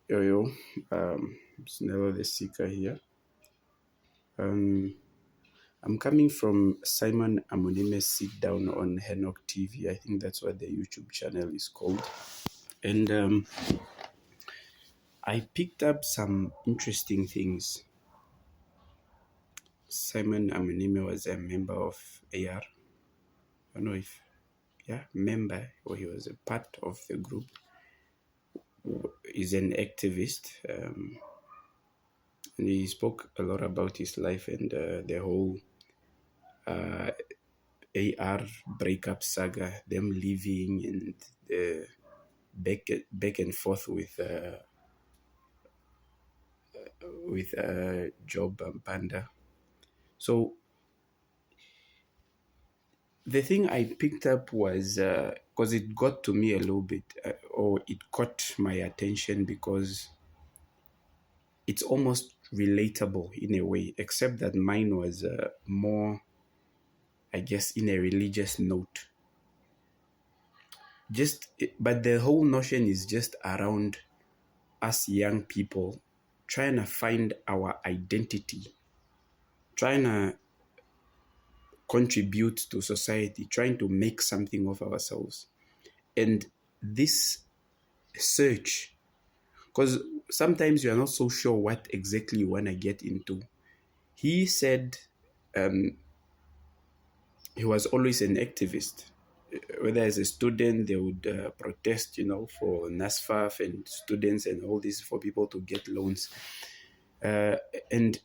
Yo, yo, it's Nello the Seeker here. Um, I'm coming from Simon Amunime's Sit Down on Henok TV. I think that's what the YouTube channel is called. And I picked up some interesting things. Simon Amunime was a member of AR. I don't know if, yeah, member, or he was a part of the group. He's an activist. And he spoke a lot about his life and the whole AR breakup saga, them leaving and the back and forth with Job and Panda. So the thing I picked up was because it got to me a little bit, or it caught my attention because it's almost relatable in a way, except that mine was more, I guess, in a religious note. But the whole notion is just around us young people trying to find our identity, trying to contribute to society, trying to make something of ourselves. And this search, because sometimes you are not so sure what exactly you want to get into. He said he was always an activist. Whether as a student, they would protest, for NASFAF and students and all this for people to get loans. And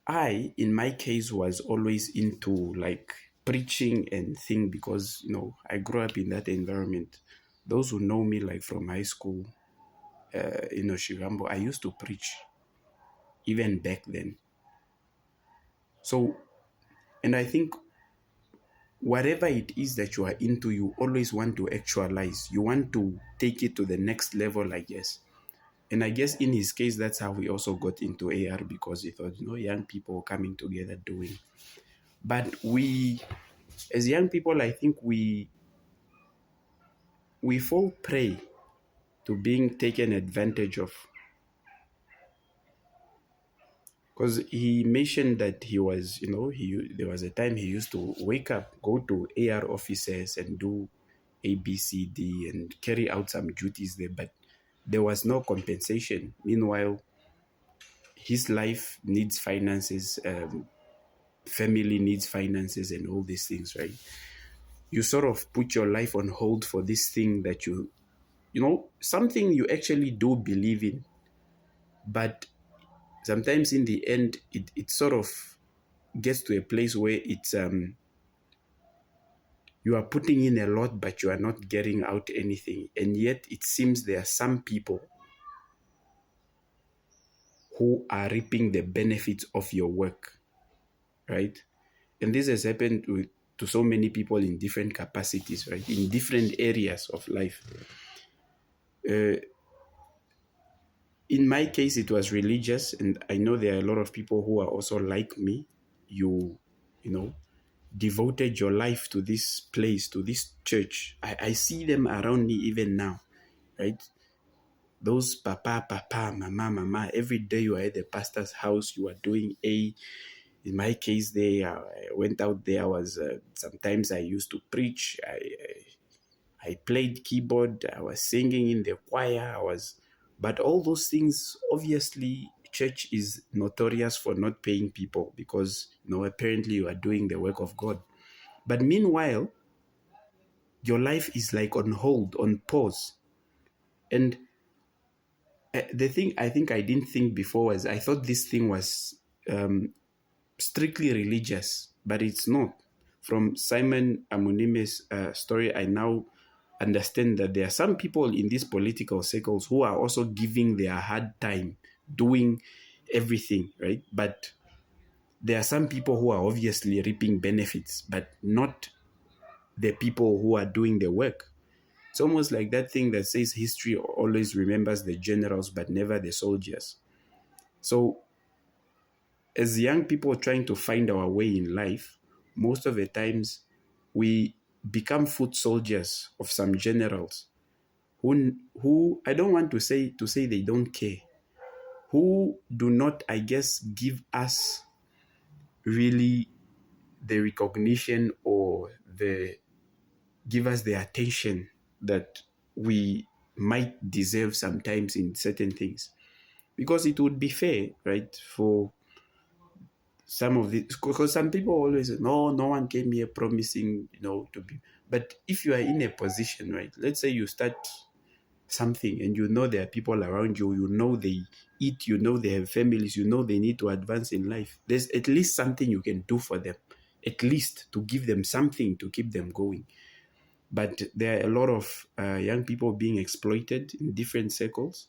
I, in my case, was always into like preaching and thing because, I grew up in that environment. Those who know me like from high school, Shigambo, I used to preach even back then. So, and I think whatever it is that you are into, you always want to actualize. You want to take it to the next level, I guess. And I guess in his case, that's how we also got into AR because he thought, young people coming together doing. But we, as young people, I think we fall prey to being taken advantage of. Because he mentioned that he was, there was a time he used to wake up, go to AR offices and do ABCD and carry out some duties there, but there was no compensation. Meanwhile, his life needs finances, family needs finances, and all these things, right? You sort of put your life on hold for this thing that something you actually do believe in, but sometimes in the end, it sort of gets to a place where it's you are putting in a lot, but you are not getting out anything. And yet it seems there are some people who are reaping the benefits of your work, right? And this has happened to so many people in different capacities, right? In different areas of life. In my case, it was religious, and I know there are a lot of people who are also like me. You devoted your life to this place, to this church. I see them around me even now, right? Those papa, mama, every day you are at the pastor's house, you are doing a. In my case, I went out there. I was sometimes I used to preach. I played keyboard. I was singing in the choir. But all those things, obviously, church is notorious for not paying people because apparently you are doing the work of God. But meanwhile, your life is like on hold, on pause, and the thing I think I didn't think before was I thought this thing was strictly religious, but it's not. From Simon Amunime's story, I now understand that there are some people in these political circles who are also giving their hard time doing everything, right? But there are some people who are obviously reaping benefits, but not the people who are doing the work. It's almost like that thing that says history always remembers the generals, but never the soldiers. So as young people trying to find our way in life, most of the times we become foot soldiers of some generals who I don't want to say they don't care, who do not, I guess, give us really the recognition or the give us the attention that we might deserve sometimes in certain things. Because it would be fair, right, for some of the, because some people always say, no, no one came here promising, to be. But if you are in a position, right, let's say you start something and there are people around you, they eat, they have families, they need to advance in life, there's at least something you can do for them, at least to give them something to keep them going. But there are a lot of young people being exploited in different circles.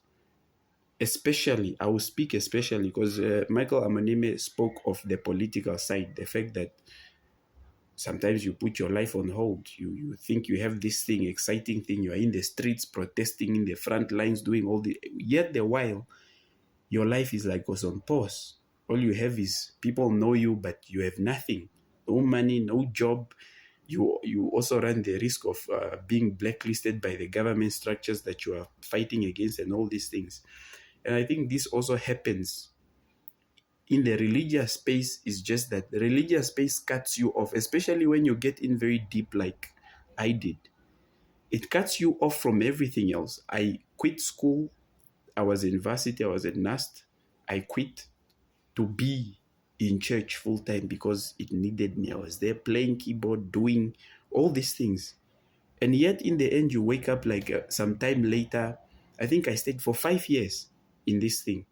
Especially, I will speak especially because Michael Amunime spoke of the political side, the fact that sometimes you put your life on hold. You think you have this thing, exciting thing. You are in the streets protesting, in the front lines, doing all the. Yet the while, your life is like was on pause. All you have is people know you, but you have nothing, no money, no job. You also run the risk of being blacklisted by the government structures that you are fighting against, and all these things. And I think this also happens in the religious space. Is just that the religious space cuts you off, especially when you get in very deep, like I did. It cuts you off from everything else. I quit school. I was in varsity. I was at NAST. I quit to be in church full time because it needed me. I was there playing keyboard, doing all these things. And yet, in the end, you wake up like some time later. I think I stayed for 5 years in this thing.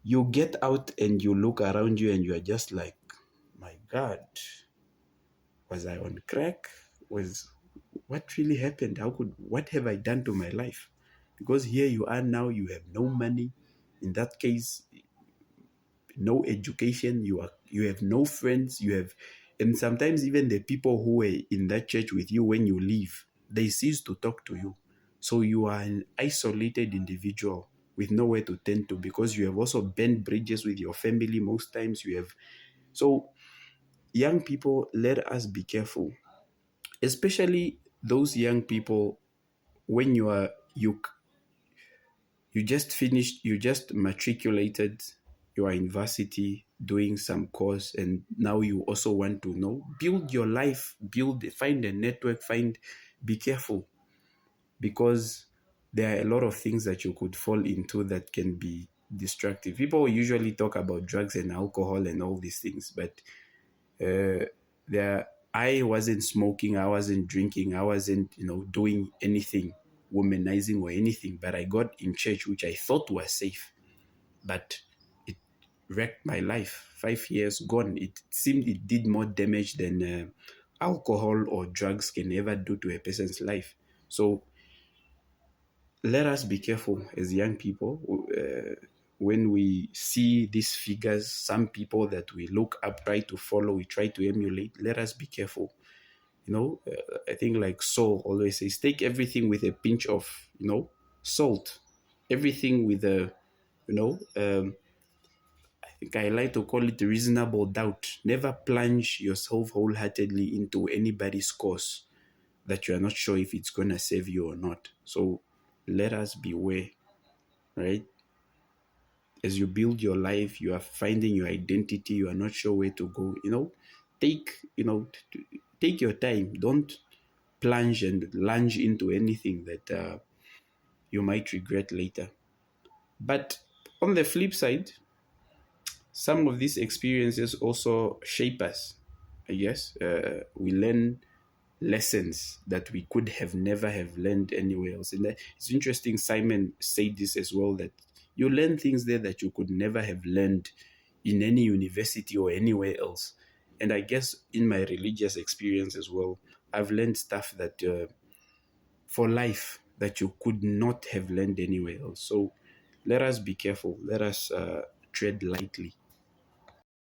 You get out and you look around you and you are just like, my God, was I on crack? What really happened? What have I done to my life? Because here you are now, you have no money. In that case, no education, you have no friends, and sometimes even the people who were in that church with you, when you leave, they cease to talk to you. So you are an isolated individual with nowhere to turn to, because you have also burned bridges with your family. Most times you have. So young people, let us be careful, especially those young people. When you just finished, you just matriculated, you are in varsity doing some course, and now you also want to know, build your life, find a network, be careful, because there are a lot of things that you could fall into that can be destructive. People usually talk about drugs and alcohol and all these things, but uh, there I wasn't smoking, I wasn't drinking, I wasn't doing anything womanizing or anything, but I got in church, which I thought was safe, but it wrecked my life. 5 years gone. It seemed it did more damage than alcohol or drugs can ever do to a person's life. So let us be careful as young people. When we see these figures, some people that we look up, try to follow, we try to emulate, let us be careful. I think like Saul always says, take everything with a pinch of, salt. Everything with a, I think I like to call it reasonable doubt. Never plunge yourself wholeheartedly into anybody's cause that you are not sure if it's going to save you or not. So let us beware, right? As you build your life, you are finding your identity, you are not sure where to go, take, take your time. Don't plunge and lunge into anything that you might regret later. But on the flip side, some of these experiences also shape us. I guess we learn lessons that we could have never have learned anywhere else. And it's interesting. Simon said this as well, that you learn things there that you could never have learned in any university or anywhere else. And I guess in my religious experience as well, I've learned stuff that for life that you could not have learned anywhere else. So let us be careful. Let us tread lightly